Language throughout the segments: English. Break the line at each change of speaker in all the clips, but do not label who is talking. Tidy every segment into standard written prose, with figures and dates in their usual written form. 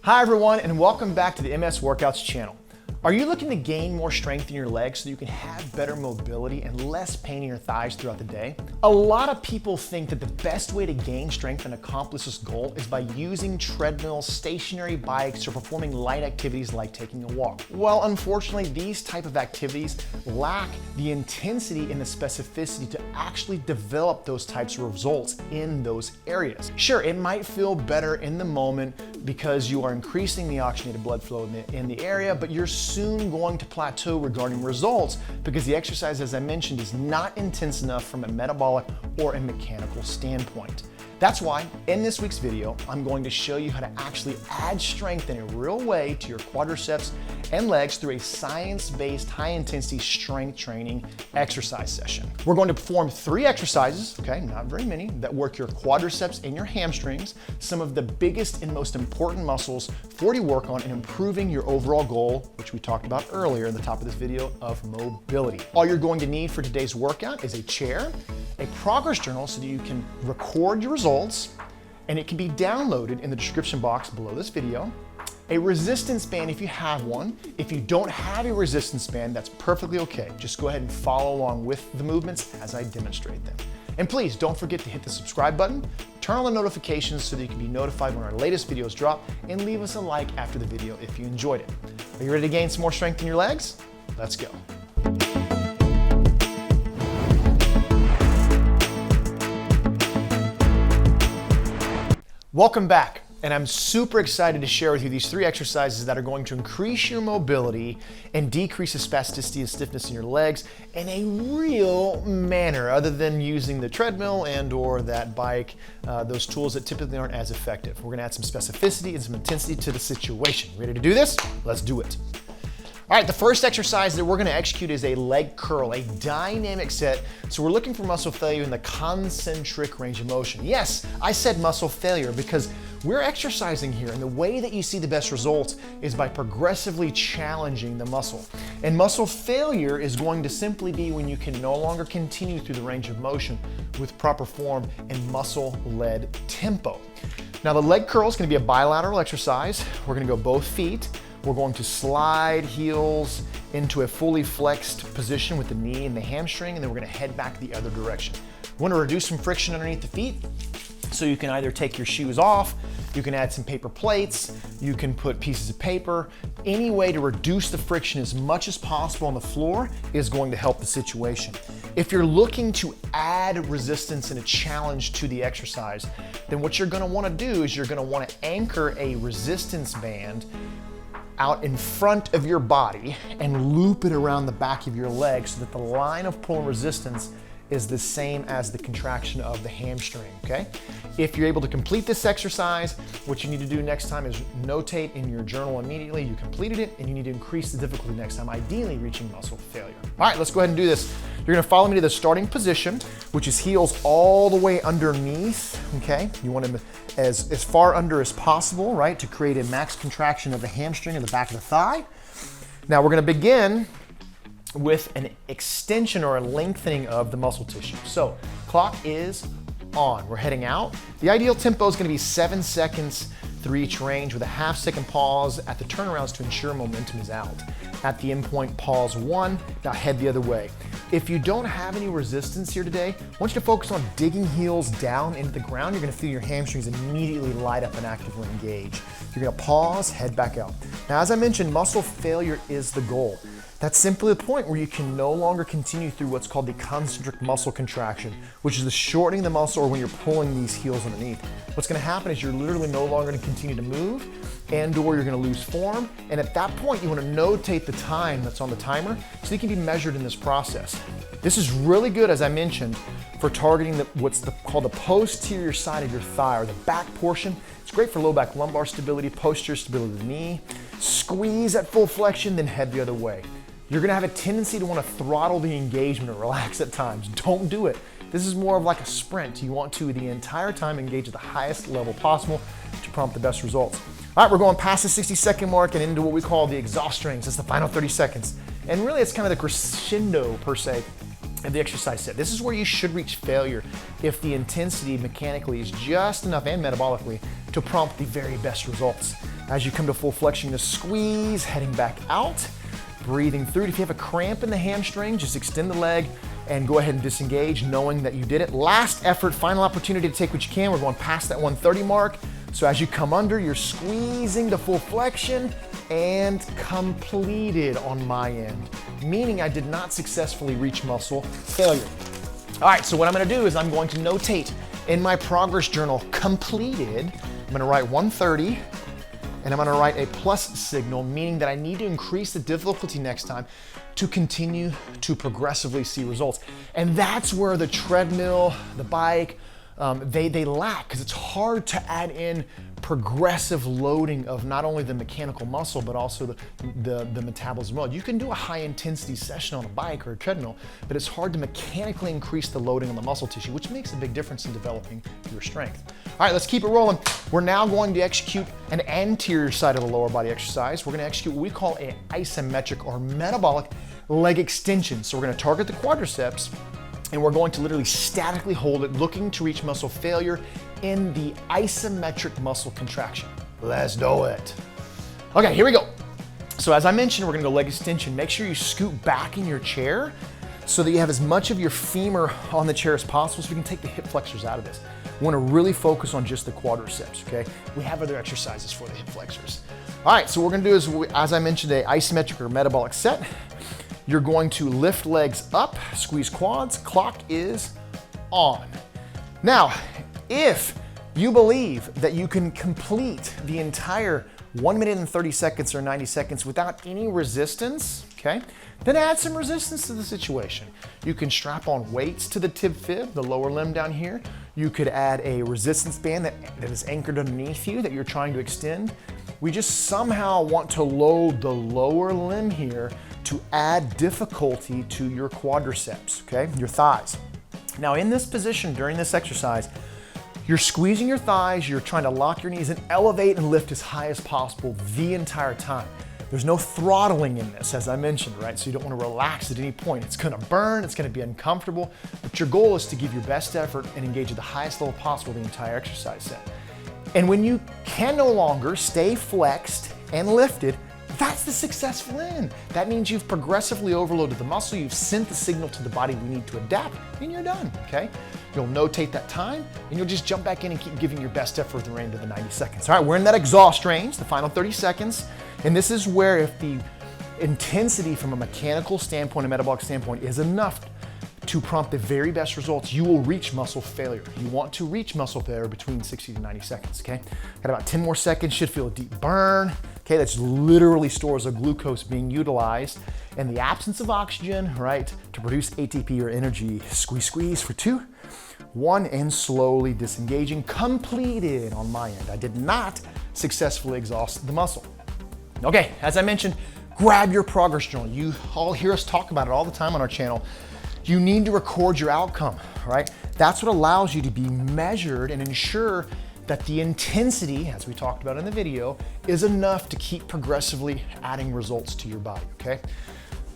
Hi everyone, and welcome back to the MS Workouts channel. Are you looking to gain more strength in your legs so you can have better mobility and less pain in your thighs throughout the day? A lot of people think that the best way to gain strength and accomplish this goal is by using treadmills, stationary bikes, or performing light activities like taking a walk. Well, unfortunately, these type of activities lack the intensity and the specificity to actually develop those types of results in those areas. Sure, it might feel better in the moment because you are increasing the oxygenated blood flow in the area, but you're soon going to plateau regarding results because the exercise, as I mentioned, is not intense enough from a metabolic or a mechanical standpoint. That's why in this week's video, I'm going to show you how to actually add strength in a real way to your quadriceps and legs through a science-based high-intensity strength training exercise session. We're going to perform 3 exercises, okay, not very many, that work your quadriceps and your hamstrings, some of the biggest and most important muscles for you to work on in improving your overall goal, which we talked about earlier in the top of this video, of mobility. All you're going to need for today's workout is a chair, a progress journal so that you can record your results, and it can be downloaded in the description box below this video, a resistance band if you have one. If you don't have a resistance band, that's perfectly okay. Just go ahead and follow along with the movements as I demonstrate them. And please don't forget to hit the subscribe button, turn on the notifications so that you can be notified when our latest videos drop, and leave us a like after the video if you enjoyed it. Are you ready to gain some more strength in your legs? Let's go. Welcome back, and I'm super excited to share with you these 3 exercises that are going to increase your mobility and decrease the spasticity and stiffness in your legs in a real manner, other than using the treadmill and or that bike, those tools that typically aren't as effective. We're gonna add some specificity and some intensity to the situation. Ready to do this? Let's do it. All right, the first exercise that we're gonna execute is a leg curl, a dynamic set. So we're looking for muscle failure in the concentric range of motion. Yes, I said muscle failure because we're exercising here, and the way that you see the best results is by progressively challenging the muscle. And muscle failure is going to simply be when you can no longer continue through the range of motion with proper form and muscle-led tempo. Now the leg curl is gonna be a bilateral exercise. We're gonna go both feet. We're going to slide heels into a fully flexed position with the knee and the hamstring, and then we're gonna head back the other direction. We wanna reduce some friction underneath the feet, so you can either take your shoes off, you can add some paper plates, you can put pieces of paper. Any way to reduce the friction as much as possible on the floor is going to help the situation. If you're looking to add resistance and a challenge to the exercise, then what you're gonna wanna do is you're gonna wanna anchor a resistance band out in front of your body and loop it around the back of your leg so that the line of pull and resistance is the same as the contraction of the hamstring, okay? If you're able to complete this exercise, what you need to do next time is notate in your journal immediately you completed it, and you need to increase the difficulty next time, ideally reaching muscle failure. All right, let's go ahead and do this. You're gonna follow me to the starting position, which is heels all the way underneath, okay? You want them as far under as possible, right, to create a max contraction of the hamstring and the back of the thigh. Now we're gonna begin with an extension or a lengthening of the muscle tissue. So clock is on, we're heading out. The ideal tempo is gonna be 7 seconds through each range with a half-second pause at the turnarounds to ensure momentum is out. At the end point, pause 1, now head the other way. If you don't have any resistance here today, I want you to focus on digging heels down into the ground. You're gonna feel your hamstrings immediately light up and actively engage. You're gonna pause, head back out. Now, as I mentioned, muscle failure is the goal. That's simply the point where you can no longer continue through what's called the concentric muscle contraction, which is the shortening of the muscle or when you're pulling these heels underneath. What's gonna happen is you're literally no longer gonna continue to move and or you're gonna lose form. And at that point, you wanna notate the time that's on the timer so you can be measured in this process. This is really good, as I mentioned, for targeting what's called the posterior side of your thigh or the back portion. It's great for low back lumbar stability, posterior stability of the knee. Squeeze at full flexion, then head the other way. You're gonna have a tendency to wanna throttle the engagement or relax at times. Don't do it. This is more of like a sprint. You want to the entire time engage at the highest level possible to prompt the best results. All right, we're going past the 60-second mark and into what we call the exhaust rings. That's the final 30 seconds. And really it's kind of the crescendo per se of the exercise set. This is where you should reach failure if the intensity mechanically is just enough and metabolically to prompt the very best results. As you come to full flexion, you squeeze, heading back out, breathing through it. If you have a cramp in the hamstring, just extend the leg and go ahead and disengage, knowing that you did it. Last effort, final opportunity to take what you can. We're going past that 130 mark. So as you come under, you're squeezing to full flexion and completed on my end, meaning I did not successfully reach muscle failure. All right, so what I'm gonna do is I'm going to notate in my progress journal, completed. I'm gonna write 130, and I'm gonna write a plus signal, meaning that I need to increase the difficulty next time to continue to progressively see results. And that's where the treadmill, the bike, they lack, because it's hard to add in progressive loading of not only the mechanical muscle, but also the metabolism. Well, you can do a high intensity session on a bike or a treadmill, but it's hard to mechanically increase the loading on the muscle tissue, which makes a big difference in developing your strength. All right, let's keep it rolling. We're now going to execute an anterior side of the lower body exercise. We're gonna execute what we call an isometric or metabolic leg extension. So we're gonna target the quadriceps, and we're going to literally statically hold it, looking to reach muscle failure in the isometric muscle contraction. Let's do it. Okay, here we go. So as I mentioned, we're gonna go leg extension. Make sure you scoot back in your chair so that you have as much of your femur on the chair as possible so we can take the hip flexors out of this. We wanna really focus on just the quadriceps, okay? We have other exercises for the hip flexors. All right, so what we're gonna do is, as I mentioned, an isometric or metabolic set. You're going to lift legs up, squeeze quads, clock is on. Now, if you believe that you can complete the entire 1 minute and 30 seconds or 90 seconds without any resistance, okay, then add some resistance to the situation. You can strap on weights to the tib fib, the lower limb down here. You could add a resistance band that is anchored underneath you that you're trying to extend. We just somehow want to load the lower limb here to add difficulty to your quadriceps, okay, your thighs. Now in this position during this exercise, you're squeezing your thighs, you're trying to lock your knees and elevate and lift as high as possible the entire time. There's no throttling in this, as I mentioned, right? So you don't want to relax at any point. It's gonna burn, it's gonna be uncomfortable, but your goal is to give your best effort and engage at the highest level possible the entire exercise set. And when you can no longer stay flexed and lifted, that's the successful end. That means you've progressively overloaded the muscle, you've sent the signal to the body we need to adapt, and you're done, okay? You'll notate that time, and you'll just jump back in and keep giving your best effort for the remainder of the 90 seconds. All right, we're in that exhaust range, the final 30 seconds, and this is where if the intensity from a mechanical standpoint, a metabolic standpoint, is enough to prompt the very best results, you will reach muscle failure. You want to reach muscle failure between 60 to 90 seconds, okay? Got about 10 more seconds, should feel a deep burn. Okay, that's literally stores of glucose being utilized in the absence of oxygen, right, to produce ATP or energy. Squeeze, squeeze for 2, 1, and slowly disengaging. Completed on my end. I did not successfully exhaust the muscle. Okay, as I mentioned, grab your progress journal. You all hear us talk about it all the time on our channel. You need to record your outcome, right? That's what allows you to be measured and ensure that the intensity, as we talked about in the video, is enough to keep progressively adding results to your body, okay?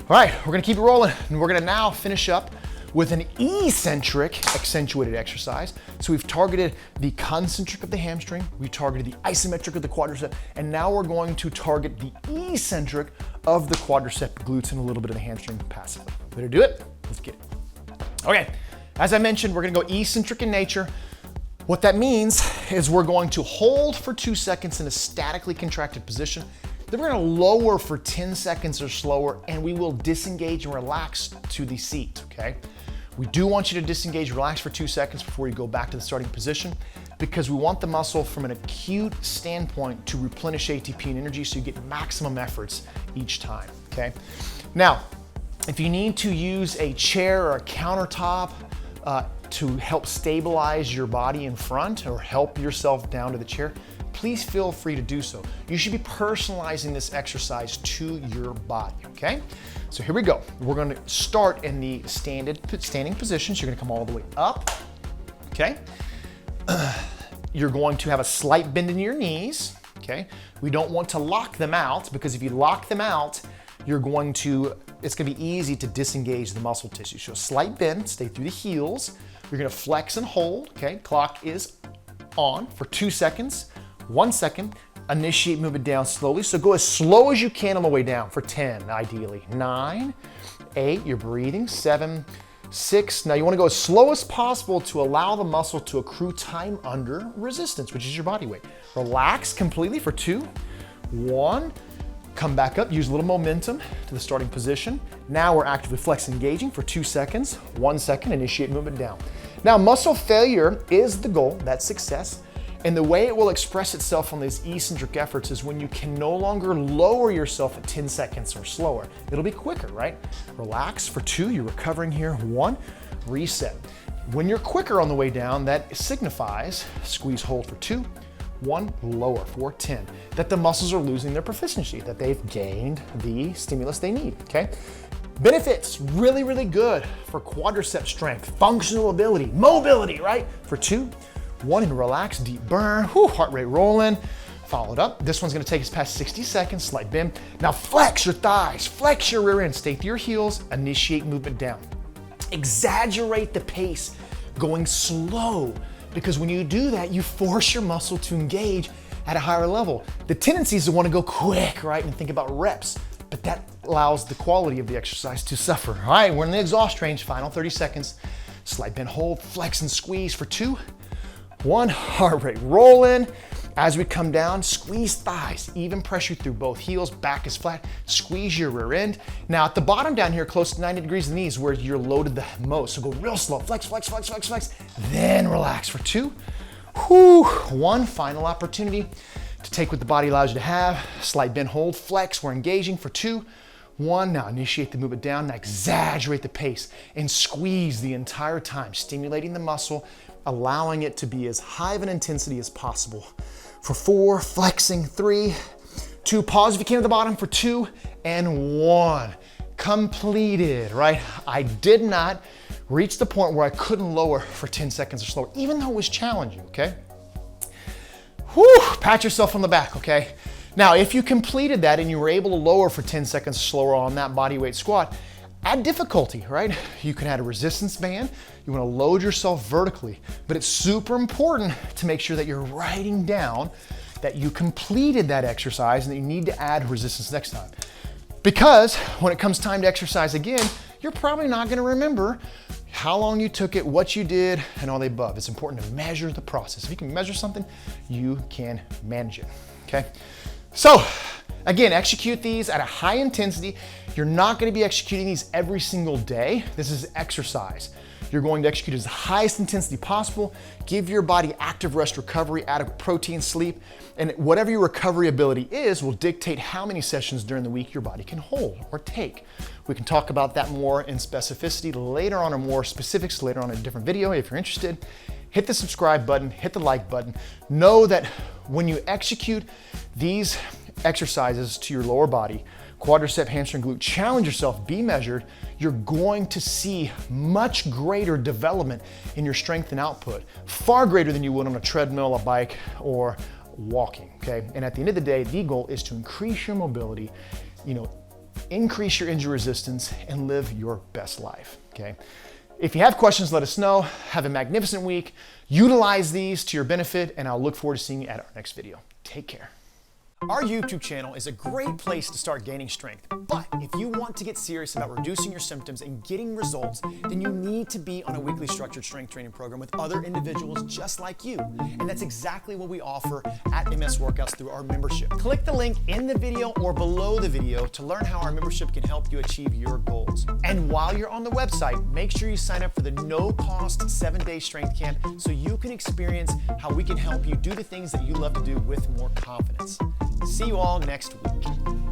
All right, we're gonna keep it rolling, and we're gonna now finish up with an eccentric accentuated exercise. So we've targeted the concentric of the hamstring, we targeted the isometric of the quadricep, and now we're going to target the eccentric of the quadricep, glutes, and a little bit of the hamstring passively. Better do it? Let's get it. Okay, as I mentioned, we're gonna go eccentric in nature. What that means is we're going to hold for 2 seconds in a statically contracted position. Then we're gonna lower for 10 seconds or slower, and we will disengage and relax to the seat, okay? We do want you to disengage, relax for 2 seconds before you go back to the starting position, because we want the muscle from an acute standpoint to replenish ATP and energy so you get maximum efforts each time, okay? Now, if you need to use a chair or a countertop to help stabilize your body in front or help yourself down to the chair, please feel free to do so. You should be personalizing this exercise to your body, okay? So here we go. We're gonna start in the standing position. So you're gonna come all the way up, okay? You're going to have a slight bend in your knees, okay? We don't want to lock them out, because if you lock them out, it's gonna be easy to disengage the muscle tissue. So a slight bend, stay through the heels. You're gonna flex and hold, okay? Clock is on for 2 seconds, 1 second, initiate movement down slowly. So go as slow as you can on the way down for 10, ideally. 9, 8, you're breathing, 7, 6. Now you want to go as slow as possible to allow the muscle to accrue time under resistance, which is your body weight. Relax completely for 2, 1. Come back up, use a little momentum to the starting position. Now we're actively flex engaging for 2 seconds, 1 second, initiate movement down. Now muscle failure is the goal, that's success. And the way it will express itself on these eccentric efforts is when you can no longer lower yourself at 10 seconds or slower. It'll be quicker, right? Relax for 2, you're recovering here, 1, reset. When you're quicker on the way down, that signifies squeeze hold for 2, 1, lower for 10, that the muscles are losing their proficiency, that they've gained the stimulus they need, okay? Benefits, really, really good for quadricep strength, functional ability, mobility, right? For 2, 1, and relax, deep burn, heart rate rolling. Followed up, this one's gonna take us past 60 seconds, slight bend. Now flex your thighs, flex your rear end, stay through your heels, initiate movement down. Exaggerate the pace, going slow, because when you do that, you force your muscle to engage at a higher level. The tendency is to want to go quick, right, and think about reps, but that allows the quality of the exercise to suffer. All right, we're in the exhaust range, final 30 seconds. Slight bend, hold, flex and squeeze for 2, 1, heart rate rolling. As we come down, squeeze thighs, even pressure through both heels, back is flat, squeeze your rear end. Now at the bottom down here, close to 90 degrees of the knees, where you're loaded the most. So go real slow, flex, flex, flex, flex, flex, then relax for 2, 1, final opportunity to take what the body allows you to have. Slight bend, hold, flex, we're engaging for 2, 1, now initiate the movement down, now exaggerate the pace and squeeze the entire time, stimulating the muscle, allowing it to be as high of an intensity as possible. For 4, flexing, 3, 2, pause if you can at the bottom for 2, and 1. Completed, right? I did not reach the point where I couldn't lower for 10 seconds or slower, even though it was challenging, okay? Whew, pat yourself on the back, okay? Now, if you completed that and you were able to lower for 10 seconds slower on that body weight squat, add difficulty, right? You can add a resistance band. You want to load yourself vertically, but it's super important to make sure that you're writing down that you completed that exercise and that you need to add resistance next time. Because when it comes time to exercise again, you're probably not going to remember how long you took it, what you did, and all the above. It's important to measure the process. If you can measure something, you can manage it, okay? So, again, execute these at a high intensity. You're not going to be executing these every single day. This is exercise. You're going to execute as the highest intensity possible, give your body active rest recovery, adequate protein, sleep, and whatever your recovery ability is will dictate how many sessions during the week your body can hold or take. We can talk about that more in specificity later on, or more specifics later on in a different video if you're interested. Hit the subscribe button, hit the like button. Know that when you execute these exercises to your lower body, quadricep, hamstring, glute, challenge yourself, be measured, you're going to see much greater development in your strength and output, far greater than you would on a treadmill, a bike, or walking, okay? And at the end of the day, the goal is to increase your mobility, increase your injury resistance, and live your best life, okay? If you have questions, let us know. Have a magnificent week. Utilize these to your benefit, and I'll look forward to seeing you at our next video. Take care. Our YouTube channel is a great place to start gaining strength, but if you want to get serious about reducing your symptoms and getting results, then you need to be on a weekly structured strength training program with other individuals just like you. And that's exactly what we offer at MS Workouts through our membership. Click the link in the video or below the video to learn how our membership can help you achieve your goals. And while you're on the website, make sure you sign up for the no-cost 7-day strength camp so you can experience how we can help you do the things that you love to do with more confidence. See you all next week.